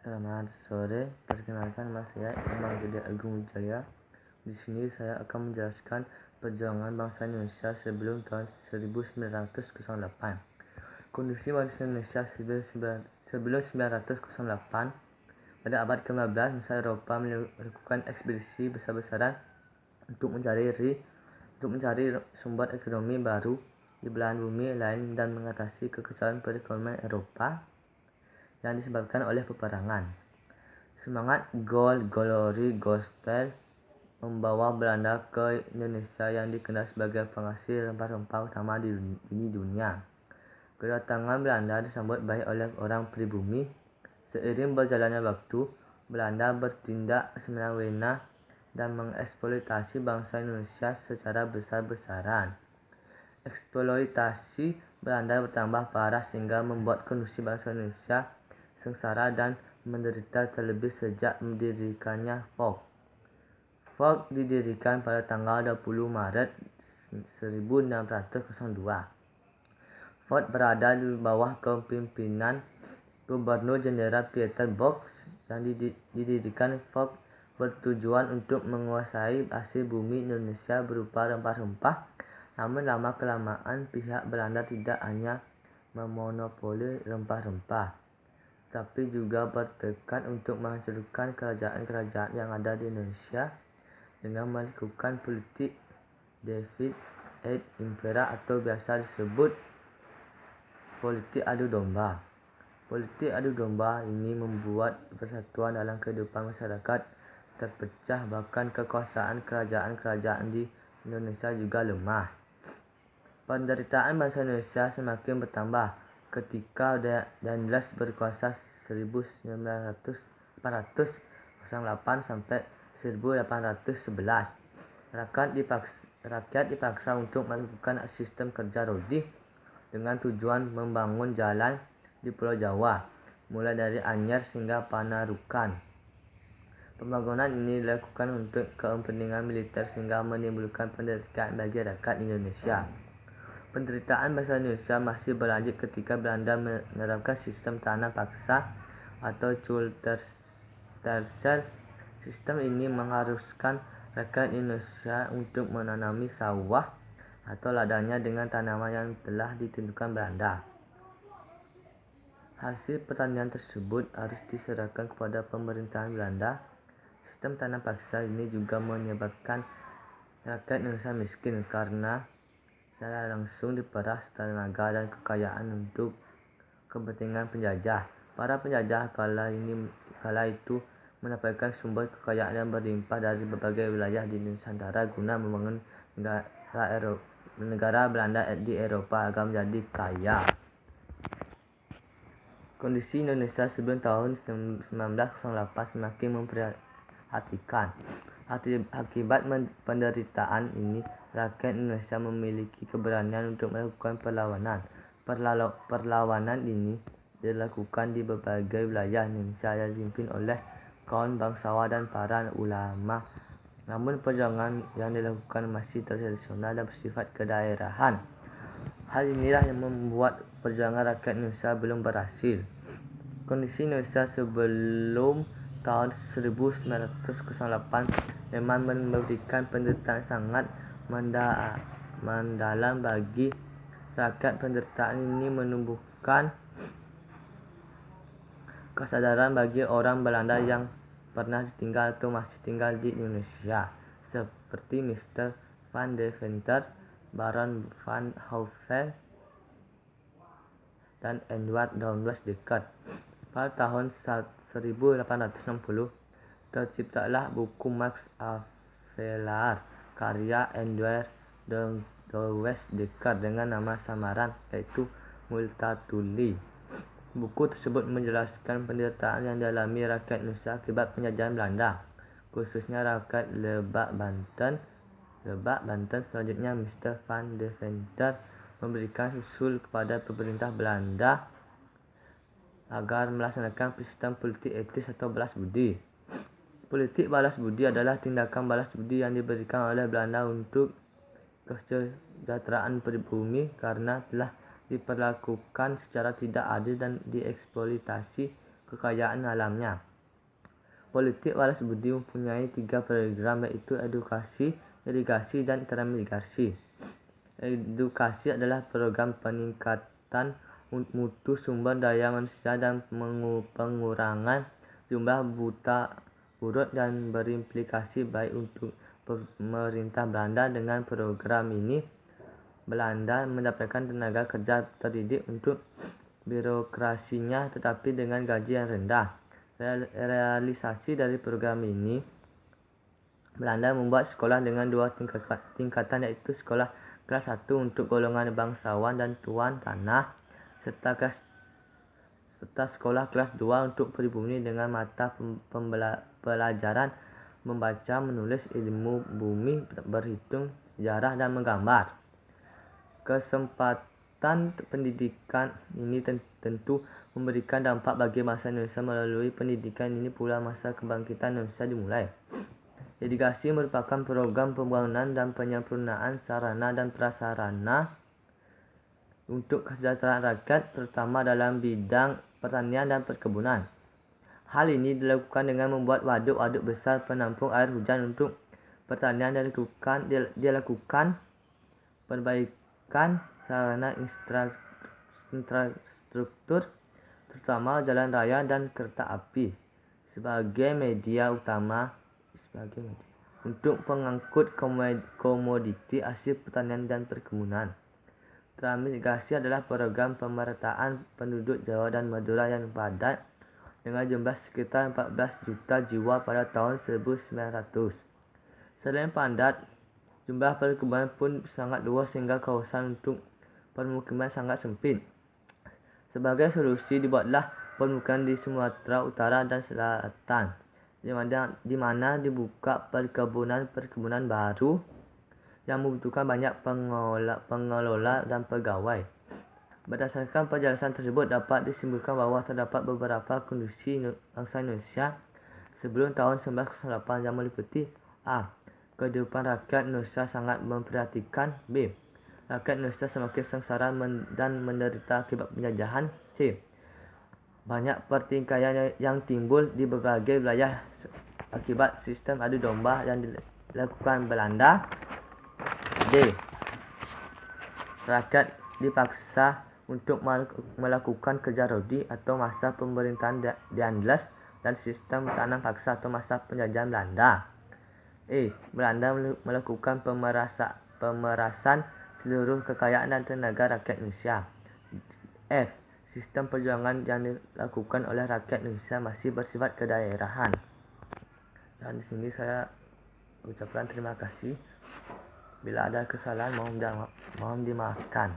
Selamat sore, perkenalkan nama saya Imam Gede Agung Wijaya. Di sini saya akan menjelaskan perjuangan bangsa Indonesia sebelum tahun 1908. Kondisi bangsa Indonesia sebelum 1908. Pada abad ke-15, bangsa Eropa melakukan ekspedisi besar-besaran untuk mencari sumber ekonomi baru di belahan bumi lain dan mengatasi kekacauan perekonomian Eropa yang disebabkan oleh peperangan. Semangat Glory Gospel membawa Belanda ke Indonesia yang dikenal sebagai penghasil rempah-rempah utama di dunia. Kedatangan Belanda disambut baik oleh orang pribumi. Seiring berjalannya waktu, Belanda bertindak semena-mena dan mengeksploitasi bangsa Indonesia secara besar-besaran. Eksploitasi Belanda bertambah parah sehingga membuat kondisi bangsa Indonesia sengsara dan menderita terlebih sejak didirikannya FOK. FOK didirikan pada tanggal 20 Maret 1602. FOK berada di bawah kepemimpinan Gubernur Jenderal Pieter Box. Yang didirikan FOK bertujuan untuk menguasai hasil bumi Indonesia berupa rempah-rempah. Namun lama-kelamaan pihak Belanda tidak hanya memonopoli rempah-rempah, tapi juga bertekad untuk menghancurkan kerajaan-kerajaan yang ada di Indonesia dengan melakukan politik divide et impera atau biasa disebut politik adu domba. Politik adu domba ini membuat persatuan dalam kehidupan masyarakat terpecah, bahkan kekuasaan kerajaan-kerajaan di Indonesia juga lemah. Penderitaan bangsa Indonesia semakin bertambah ketika Daendels berkuasa 1808 sampai 1811. Rakyat dipaksa untuk melakukan sistem kerja rodi dengan tujuan membangun jalan di Pulau Jawa, mulai dari Anyer hingga Panarukan. Pembangunan ini dilakukan untuk kepentingan militer sehingga menimbulkan penderitaan bagi rakyat Indonesia. Penderitaan bangsa Indonesia masih berlanjut ketika Belanda menerapkan sistem tanah paksa atau Kulturstelsel. Sistem ini mengharuskan rakyat Indonesia untuk menanami sawah atau ladangnya dengan tanaman yang telah ditentukan Belanda. Hasil pertanian tersebut harus diserahkan kepada pemerintahan Belanda. Sistem tanah paksa ini juga menyebabkan rakyat Indonesia miskin karena secara langsung diperas tenaga dan kekayaan untuk kepentingan penjajah. Para penjajah kala itu mendapatkan sumber kekayaan yang berlimpah dari berbagai wilayah di Nusantara guna membangun negara Belanda di Eropa agar menjadi kaya. Kondisi Indonesia sebelum tahun 1908 semakin memprihatinkan. Akibat penderitaan ini, rakyat Indonesia memiliki keberanian untuk melakukan perlawanan. Perlawanan ini dilakukan di berbagai wilayah Indonesia yang dipimpin oleh kaum bangsawan dan para ulama. Namun perjuangan yang dilakukan masih tradisional dan bersifat kedaerahan. Hal inilah yang membuat perjuangan rakyat Indonesia belum berhasil. Kondisi Indonesia sebelum tahun 1908 memang memberikan penderitaan sangat mendalam bagi rakyat. Penderitaan ini menumbuhkan kesadaran bagi orang Belanda yang pernah tinggal atau masih tinggal di Indonesia, seperti Mr. van Deventer, Baron van Houffel, dan Edward Douglas Dekker. Pada tahun 1860, terciptalah buku Max Havelaar karya Edward Douglas Dekker dengan nama samaran yaitu Multatuli. Buku tersebut menjelaskan penderitaan yang dialami rakyat Indonesia akibat penjajahan Belanda, khususnya rakyat Lebak, Banten. Selanjutnya, Mr. van Deventer memberikan usul kepada pemerintah Belanda agar melaksanakan sistem politik etis atau balas budi. Politik balas budi adalah tindakan balas budi yang diberikan oleh Belanda untuk kesejahteraan pribumi karena telah diperlakukan secara tidak adil dan dieksploitasi kekayaan alamnya. Politik balas budi mempunyai 3 program, yaitu edukasi, irigasi, dan transmigrasi. Edukasi adalah program peningkatan mutu sumber daya manusia dan pengurangan jumlah buta huruf dan berimplikasi baik untuk pemerintah Belanda. Dengan program ini, Belanda mendapatkan tenaga kerja terdidik untuk birokrasinya, tetapi dengan gaji yang rendah. Realisasi dari program ini, Belanda membuat sekolah dengan 2 tingkatan, yaitu sekolah kelas 1 untuk golongan bangsawan dan tuan tanah, serta sekolah kelas 2 untuk pribumi dengan mata pelajaran membaca, menulis, ilmu bumi, berhitung, sejarah, dan menggambar. Kesempatan pendidikan ini tentu memberikan dampak bagi bangsa Indonesia. Melalui pendidikan ini pula masa kebangkitan Indonesia dimulai. Irigasi merupakan program pembangunan dan penyempurnaan sarana dan prasarana untuk kesejahteraan rakyat, terutama dalam bidang pertanian dan perkebunan. Hal ini dilakukan dengan membuat waduk-waduk besar penampung air hujan untuk pertanian dan dilakukan perbaikan sarana infrastruktur, terutama jalan raya dan kereta api, sebagai media utama untuk pengangkut komoditi hasil pertanian dan perkebunan. Transmigrasi adalah program pemerataan penduduk Jawa dan Madura yang padat dengan jumlah sekitar 14 juta jiwa pada tahun 1900. Selain padat, jumlah perkebunan pun sangat luas sehingga kawasan untuk permukiman sangat sempit. Sebagai solusi, dibuatlah permukiman di Sumatera Utara dan Selatan, di mana dibuka perkebunan baru yang membutuhkan banyak pengelola dan pegawai. Berdasarkan penjelasan tersebut, dapat disimpulkan bahawa terdapat beberapa kondisi bangsa Indonesia sebelum tahun 1908 yang meliputi: A. Kehidupan rakyat Indonesia sangat memprihatinkan. B. Rakyat Indonesia semakin sengsara dan menderita akibat penjajahan. C. Banyak pertikaian yang timbul di berbagai wilayah akibat sistem adu domba yang dilakukan Belanda. D. Rakyat dipaksa untuk melakukan kerja rodi atau masa pemerintahan di Andes dan sistem tanam paksa atau masa penjajahan Belanda. E. Belanda melakukan pemerasan seluruh kekayaan dan tenaga rakyat Indonesia. F. Sistem perjuangan yang dilakukan oleh rakyat Indonesia masih bersifat kedaerahan. Dan di sini saya ucapkan terima kasih. Bila ada kesalahan, mohon dimaafkan.